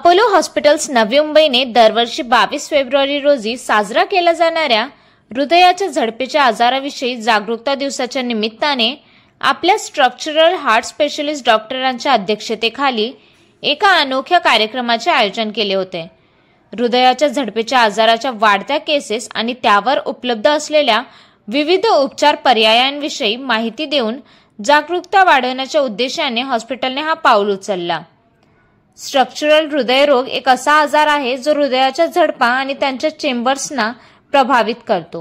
Apollo hospitals नवी मुंबईने दरवर्षी 22 फेब्रुवारी रोजी साजरा केला जाणाऱ्या हृदयाच्या झडपेच्या आजाराविषयी जागरूकता दिवसाच्या निमित्ताने आपल्या स्ट्रक्चरल हार्ट स्पेशलिस्ट डॉक्टरांच्या अध्यक्षतेखाली एका अनोख्या कार्यक्रमाचे आयोजन केले होते। हृदयाच्या झडपेच्या आजाराच्या वाढत्या केसेस आणि त्यावर उपलब्ध असलेल्या विविध उपचार पर्यायांविषयी माहिती देऊन जागरूकता वाढवण्याच्या उद्देशाने हॉस्पिटलने हा पाऊल उचलला। स्ट्रक्चरल हृदयरोग एक असा आजार आहे जो हृदयाच्या झडपा आणि त्यांच्या चेंबर्सना प्रभावित करतो।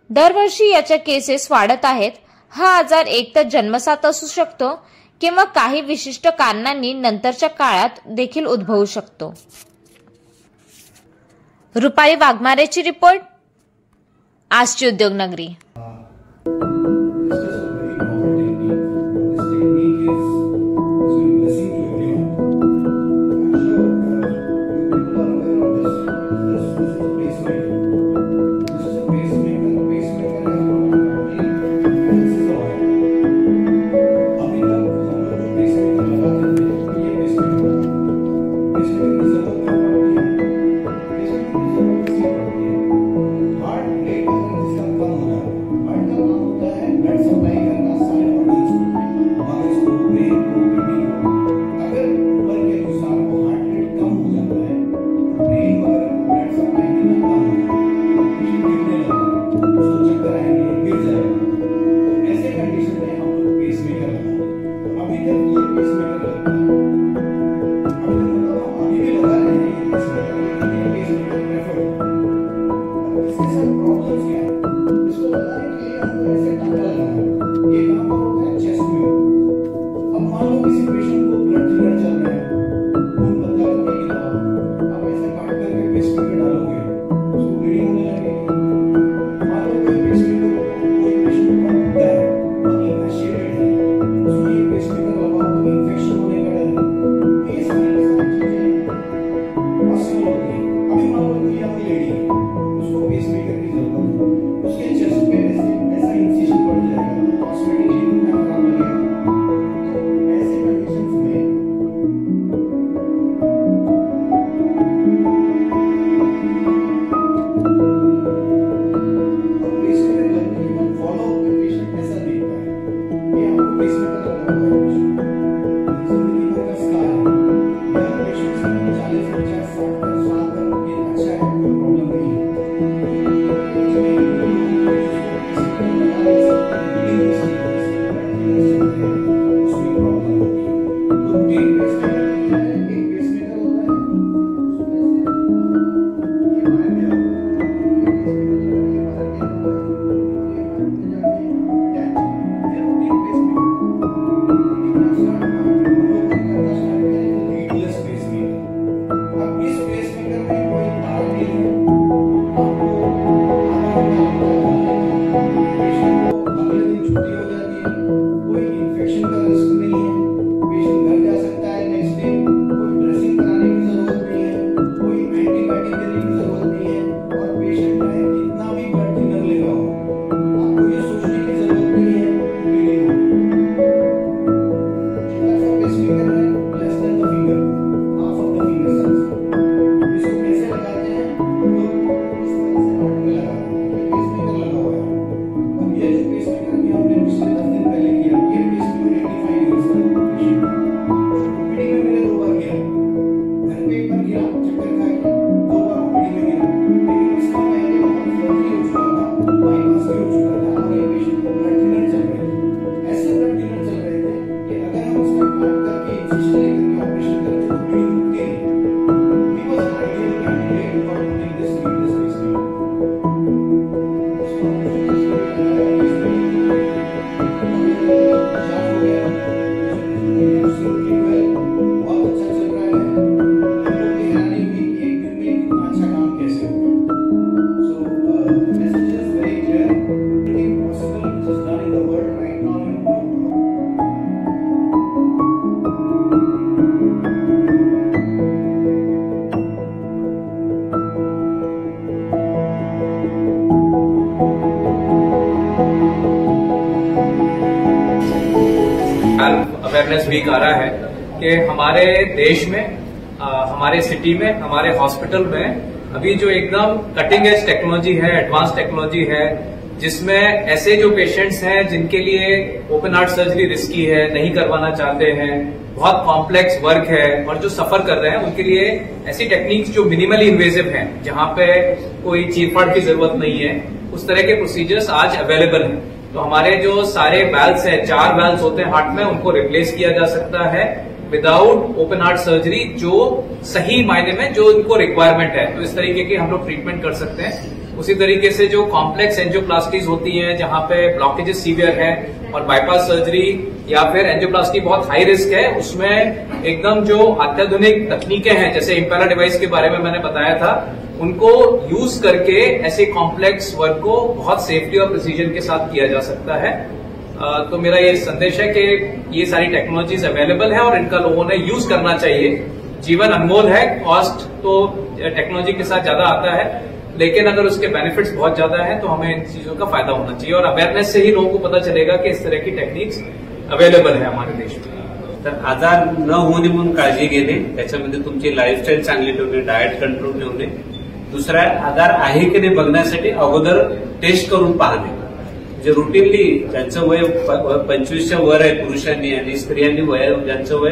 दरवर्षी याच्या केसेस वाढत आहेत। हा आजार एकतर जन्मजात असू शकतो किंवा काही विशिष्ट कारणांनी नंतरच्या काळात देखील उद्भवू शकतो। रुपाली वाघमारेची रिपोर्ट, आजची उद्योगनगरी। अवेयरनेस वीक आ रहा है कि हमारे देश में हमारे सिटी में, हमारे हॉस्पिटल में अभी जो एकदम कटिंग एज टेक्नोलॉजी है, एडवांस टेक्नोलॉजी है, जिसमें ऐसे जो पेशेंट्स हैं जिनके लिए ओपन हार्ट सर्जरी रिस्की है, नहीं करवाना चाहते हैं, बहुत कॉम्प्लेक्स वर्क है और जो सफर कर रहे हैं, उनके लिए ऐसी टेक्निक्स जो मिनिमली इन्वेजिव हैं, जहां पे कोई चीरफाड़ की जरूरत नहीं है, उस तरह के प्रोसीजर्स आज अवेलेबल हैं। तो हमारे जो सारे वैल्व्स हैं, 4 वैल्व्स होते हैं हार्ट में, उनको रिप्लेस किया जा सकता है विदाउट ओपन हार्ट सर्जरी, जो सही मायने में जो इनको रिक्वायरमेंट है। तो इस तरीके की हम लोग ट्रीटमेंट कर सकते हैं। उसी तरीके से जो कॉम्प्लेक्स एंजियोप्लास्टीज होती हैं, जहां पे ब्लॉकेजेस सीवियर है और बाईपास सर्जरी या फिर एंजियोप्लास्टी बहुत हाई रिस्क है, उसमें एकदम जो अत्याधुनिक तकनीकें हैं, जैसे इम्पेला डिवाइस के बारे में मैंने बताया था, उनको यूज करके ऐसे कॉम्प्लेक्स वर्क को बहुत सेफ्टी और प्रिसीजन के साथ किया जा सकता है। तो मेरा ये संदेश है कि ये सारी टेक्नोलॉजीज अवेलेबल है और इनका लोगों ने यूज करना चाहिए। जीवन अनमोल है, कॉस्ट तो टेक्नोलॉजी के साथ ज्यादा आता है, लेकिन अगर उसके बेनिफिट्स बहुत ज्यादा है तो हमें इन चीजों का फायदा होना चाहिए और अवेयरनेस से ही लोगों को पता चलेगा कि इस तरह की टेक्निक्स अवेलेबल है हमारे देश में। तर आजार न होणे म्हणून काळजी घेणे, त्याच्यामध्ये तुमची लाईफस्टाईल चांगली ठेवणे, डाएट कंट्रोल ठेवणे, दुसरा आजार आहे की नाही बघण्यासाठी अगोदर टेस्ट करून पाहणे, म्हणजे रुटीनली ज्यांचं वय 25च्या वर आहे पुरुषांनी आणि स्त्रियांनी ज्यांचं वय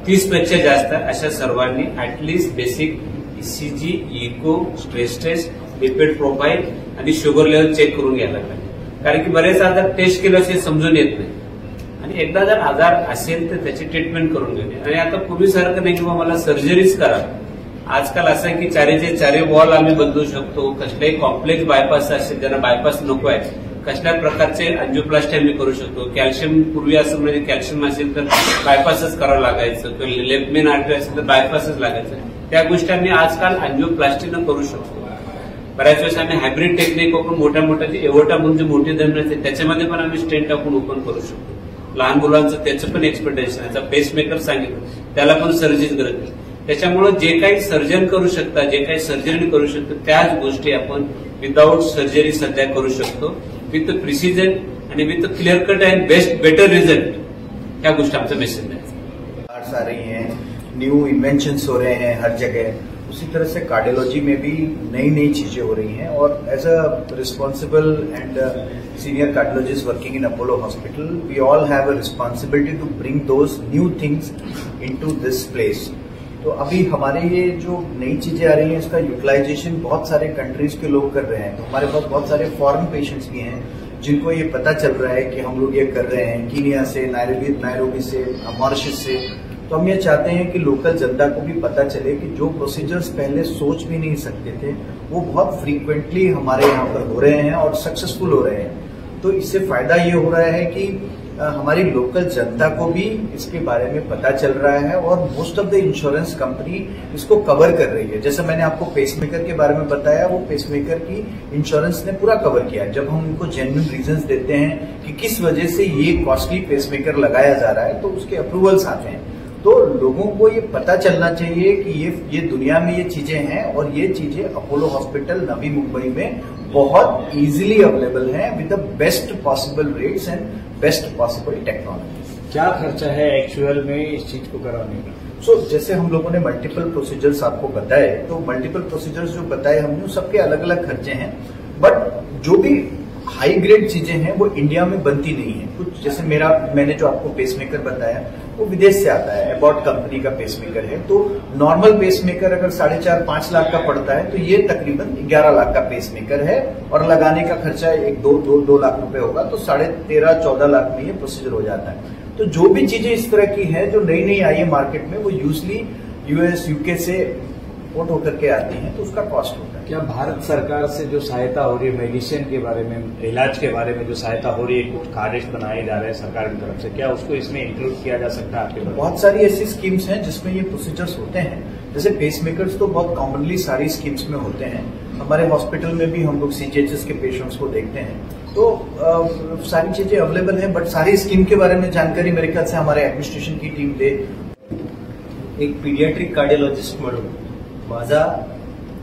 30 पेक्षा जास्त, अशा सर्वांनी at least basic ECG, echo, stress test, lipid profile आणि शुगर लेवल चेक करून घ्यायला पाहिजे। कारण की बरेच आजार टेस्ट केल्याशिवाय समजून येत नाही आणि एकदा जर आजार असेल तर त्याची ट्रीटमेंट करून घेणे। आणि आता पूर्वीसारखं नाही किंवा मला सर्जरीच करा, आजकाल असं आहे की चारीचे चारी वॉल आम्ही बदलू शकतो। कसल्याही कॉम्प्लेक्स बायपास असेल, ज्यांना बायपास नको आहे, कसल्या प्रकारचे अँजिओप्लास्टी आम्ही करू शकतो। कॅल्शियम पूर्वी असं म्हणजे कॅल्शियम असेल तर बायपासच करावं लागायचं, किंवा लेफ्ट मेन आर्टरी असेल तर बायपासच लागायचं। त्या गोष्टी आम्ही आजकाल अँजिओप्लास्टीनं करू शकतो। बऱ्याच वेळेस आम्ही हायब्रिड टेक्निक वापरून मोठ्या मोठ्या जे एवोटा म्हणून जे मोठी धमनी असते त्याच्यामध्ये पण आम्ही स्टेंट टाकून ओपन करू शकतो। लहान मुलांचं त्याचं पण एक्सपेक्टेशन आहे, पेसमेकर सांगितलं त्याला पण सर्जरीची गरज नाही। त्याच्यामुळे जे काही सर्जन करू शकता, जे काही सर्जरी करू शकतो, त्याच गोष्टी आपण विदाउट सर्जरी सध्या करू शकतो, विथ प्रिसिजन आणि with clear cut and better result. ह्या गोष्टी आमचा मेसेज आहे। आ रही हैं, न्यू इन्वेंशंस हो रहे हैं हर जगह, उसी तरह से कार्डियोलॉजी में भी नई नई चीजें हो रही हैं। और as a responsible and senior cardiologist working in Apollo hospital, we all have a responsibility to bring those new things into this place. तो अभी हमारे ये जो नई चीजें आ रही हैं, इसका यूटिलाइजेशन बहुत सारे कंट्रीज के लोग कर रहे हैं। तो हमारे पास बहुत सारे फॉरेन पेशेंट्स भी हैं जिनको ये पता चल रहा है कि हम लोग ये कर रहे हैं, कीनिया से, नायरोबी से, मॉरिशस से। तो हम ये चाहते हैं कि लोकल जनता को भी पता चले कि जो प्रोसीजर्स पहले सोच भी नहीं सकते थे, वो बहुत फ्रीक्वेंटली हमारे यहाँ पर हो रहे हैं और सक्सेसफुल हो रहे हैं। तो इससे फायदा ये हो रहा है कि हमारी लोकल जनता को भी इसके बारे में पता चल रहा है और most of the insurance company इसको कवर कर रही है। जैसे मैंने आपको पेसमेकर के बारे में बताया, वो पेसमेकर की इंश्योरेंस ने पूरा कवर किया है। जब हम उनको जेन्युइन रीजंस देते हैं कि किस वजह से ये कॉस्टली पेसमेकर लगाया जा रहा है, तो उसके अप्रूवल्स आते हैं। तो लोगों को ये पता चलना चाहिए कि ये दुनिया में ये चीजें हैं और ये चीजें अपोलो हॉस्पिटल नवी मुंबई में बहुत इजीली अवेलेबल हैं with the best possible rates and best possible technology. क्या खर्चा है एक्चुअल में इस चीज को कराने का? जैसे हम लोगों ने मल्टीपल प्रोसीजर्स आपको बताए, तो मल्टीपल प्रोसीजर्स जो बताए हमने, सबके अलग अलग खर्चे हैं। बट जो भी हाई ग्रेड चीजें हैं वो इंडिया में बनती नहीं है। कुछ जैसे मैंने जो आपको पेसमेकर बताया वो विदेश से आता है, एबॉट कंपनी का पेसमेकर है। तो नॉर्मल पेसमेकर अगर 4.5-5 लाख का पड़ता है, तो ये तकरीबन 11 लाख का पेसमेकर है और लगाने का खर्चा 2 लाख रुपए होगा। तो 13.5-14 लाख में ये प्रोसीजर हो जाता है। तो जो भी चीजें इस तरह की है जो नई नई आई है मार्केट में, वो यूजली यूएस, यूके से इंपोर्ट होकर के आती हैं, तो उसका कॉस्ट होता है। क्या भारत सरकार से जो सहायता हो रही है मेडिसिन के बारे में, इलाज के बारे में जो सहायता हो रही है, कुछ कार्ड बनाए जा रहे हैं सरकार की तरफ से, क्या उसको इसमें इंक्लूड किया जा सकता है आपके पास? बहुत सारी ऐसी स्कीम्स हैं जिसमें ये प्रोसीजर्स होते हैं। जैसे पेसमेकर्स तो बहुत कॉमनली सारी स्कीम्स में होते हैं। हमारे हॉस्पिटल में भी हम लोग सीजीएचएस के पेशेंट्स को देखते हैं। तो सारी चीजें अवेलेबल हैं, बट सारी स्कीम के बारे में जानकारी मेरे ख्याल से हमारे एडमिनिस्ट्रेशन की टीम दे। एक पीडियाट्रिक कार्डियोलॉजिस्ट म्हणून माझा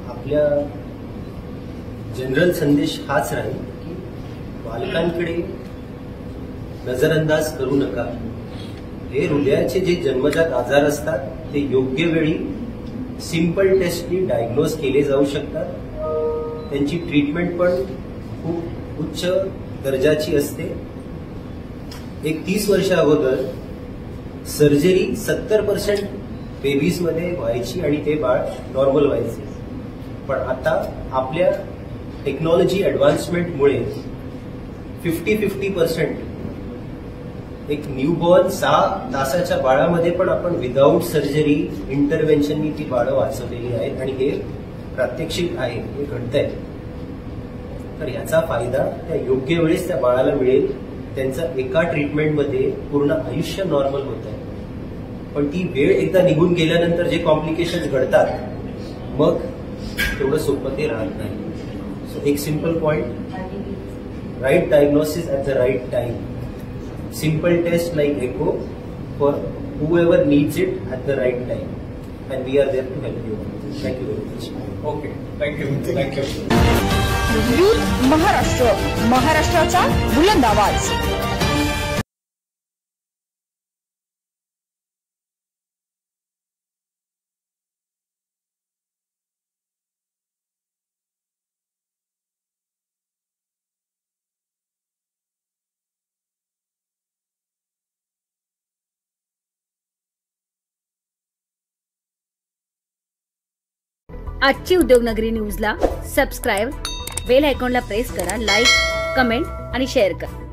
आपल्या जनरल संदेश हाच राहील की बालकांकडे नजरअंदाज करू नका। हे हृदयाचे जे जन्मजात आजार असतात ते योग्य वेळी सिंपल टेस्टनी डायग्नोज केले जाऊ शकतात. त्यांची ट्रीटमेंट पण खूप उच्च दर्जाची असते. एक 30 वर्ष अगोदर सर्जरी 70% बेबीजमध्ये व्हायची आणि ते बाळ नॉर्मल व्हायचे. पण आता आपल्या टेक्नॉलॉजी ऍडव्हान्समेंटमुळे 50% एक न्यूबॉर्न 6 तासाच्या बाळामध्ये पण आपण विदाऊट सर्जरी इंटरव्हेन्शननी ती बाळं वाचवलेली आहेत आणि हे प्रात्यक्षिक आहे, हे घडतंय. तर याचा फायदा त्या योग्य वेळेस त्या बाळाला मिळेल. त्यांचं एका ट्रीटमेंटमध्ये पूर्ण आयुष्य नॉर्मल होत आहे. पण ती वेळ एकदा निघून गेल्यानंतर जे कॉम्प्लिकेशन्स घडतात मग तेवढं सोपं ते राहत नाही. सो एक simple point, right diagnosis at the right time. Simple test like echo for whoever needs it at the right time, and we are there to help you. Thank you very much. Okay, thank you. Thank you. Youth Maharashtra, महाराष्ट्राचा बुलंद आवाज. आजची उद्योगनगरी न्यूजला subscribe, bell आयकॉनला press करा, like, comment आणि share करा.